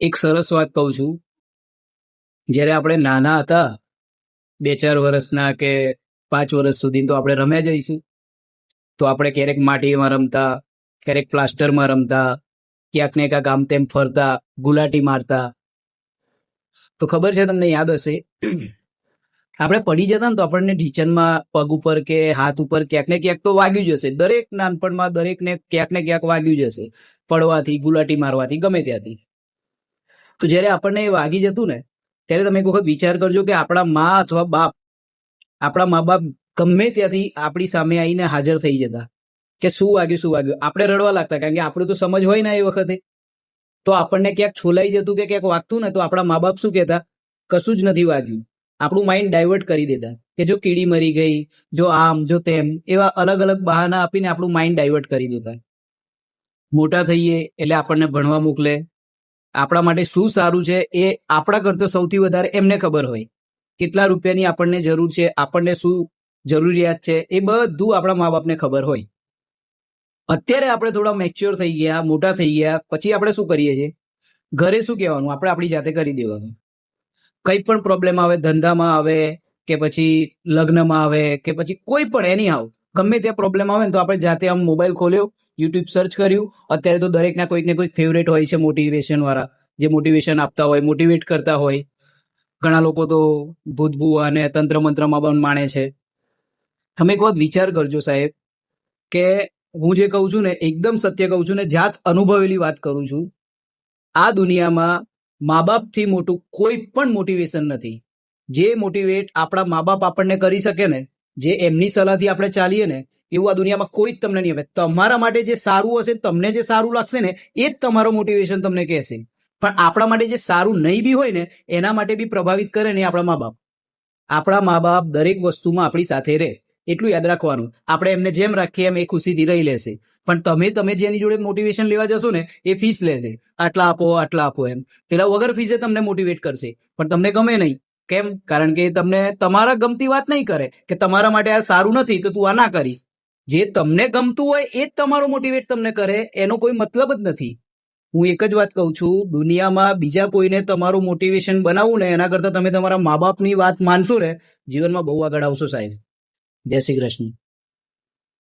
એક સરસ વાત કહું છું. જ્યારે આપણે નાના હતા, 2-4 વર્ષના કે 5 વર્ષ સુધી તો આપણે રમ્યા જઈશું. તો આપણે ક્યારેક માટીમાં રમતા, ક્યારેક પ્લાસ્ટરમાં રમતા, ક્યાંક ને ક્યાંક આમ તેમ ફરતા, ગુલાટી મારતા. તો ખબર છે, તમને યાદ હશે, આપણે પડી જતા ને તો આપણને ઢીચણમાં પગ ઉપર કે હાથ ઉપર ક્યાંક ને ક્યાંક તો વાગ્યું જ હશે. દરેક નાનપણમાં દરેકને ક્યાંક ને ક્યાંક વાગ્યું જ હશે, પડવાથી, ગુલાટી મારવાથી, ગમે ત્યાંથી. તો જ્યારે આપણને એ વાગી જતું ને, ત્યારે તમે એક વખત વિચાર કરજો કે આપણા મા અથવા બાપ, આપણા મા બાપ ગમે ત્યાંથી આપણી સામે આવીને હાજર થઈ જતા કે શું વાગ્યું શું વાગ્યું. આપણે રડવા લાગતા, કારણ કે આપણે તો સમજ હોય ને એ વખતે. તો આપણને ક્યાંક છોલાઈ જતું કે ક્યાંક વાગતું ને, તો આપણા મા બાપ શું કહેતા, કશું જ નથી વાગ્યું. આપણું માઇન્ડ ડાયવર્ટ કરી દેતા કે જો કીડી મરી ગઈ, જો આમ જો તેમ, એવા અલગ અલગ બહાના આપીને આપણું માઇન્ડ ડાયવર્ટ કરી દેતા. મોટા થઈએ એટલે આપણને ભણવા મોકલે. આપણા માટે શું સારું છે એ આપણા કરતા સૌથી વધારે એમને ખબર હોય. કેટલા રૂપિયાની આપણને જરૂર છે, આપણને શું જરૂરિયાત છે, એ બધું આપણા મા બાપને ખબર હોય. અત્યારે આપણે થોડા મેચ્યોર થઈ ગયા, મોટા થઈ ગયા, પછી આપણે શું કરીએ છીએ, ઘરે શું કહેવાનું, આપણે આપણી જાતે કરી દેવાનું. કંઈ પણ પ્રોબ્લેમ આવે, ધંધામાં આવે કે પછી લગ્નમાં આવે કે પછી કોઈ પણ એની આવ, ગમે ત્યાં પ્રોબ્લેમ આવે ને તો આપણે જાતે આમ મોબાઈલ ખોલ્યો, યુટ્યુબ સર્ચ કર્યું. અત્યારે તો દરેકના કોઈક ને કોઈક ફેવરેટ હોય છે મોટિવેશન વાળા, જે મોટિવેશન આપતા હોય, મોટિવેટ કરતા હોય. ઘણા લોકો તો ભૂતભૂવા અને તંત્ર મંત્રમાં પણ માણે છે. તમે એક વાત વિચાર કરજો સાહેબ, કે હું જે કહું છું ને એકદમ સત્ય કહું છું ને, જાત અનુભવેલી વાત કરું છું. આ દુનિયામાં મા બાપથી મોટું કોઈ પણ મોટિવેશન નથી. જે મોટિવેટ આપણા મા બાપ આપણને કરી શકે ને, જે એમની સલાહથી આપણે ચાલીએ ને, એવું આ દુનિયામાં કોઈ જ તમને નહીં આવે. તમારા માટે જે સારું હશે, તમને જે સારું લાગશે ને, એ જ તમારો મોટિવેશન તમને કહેશે. પણ આપણા માટે જે સારું નહીં બી હોય ને, એના માટે બી પ્રભાવિત કરે ને આપણા મા બાપ. આપણા મા બાપ દરેક વસ્તુમાં આપણી સાથે રહે, એટલું યાદ રાખવાનું. આપણે એમને જેમ રાખીએ એમ એ ખુશીથી રહી લેશે. પણ તમે જેની જોડે મોટિવેશન લેવા જશો ને, એ ફીસ લેશે, આટલા આપો એમ. પેલા વગર ફીસે તમને મોટિવેટ કરશે, પણ તમને ગમે નહીં. કેમ? કારણ કે તમને તમારા ગમતી વાત નહીં કરે કે તમારા માટે આ સારું નથી તો તું આ ના કરીશ. જે તમને ગમતું હોય એ જ તમારો મોટિવેટ તમને કરે, એનો કોઈ મતલબ જ નથી. હું એક જ વાત કહું છું, દુનિયામાં બીજા કોઈને તમારું મોટિવેશન બનાવવું ને એના કરતાં તમે તમારા મા બાપની વાત માનશો ને, જીવનમાં બહુ આગળ આવશો સાહેબ. જય શ્રી કૃષ્ણ.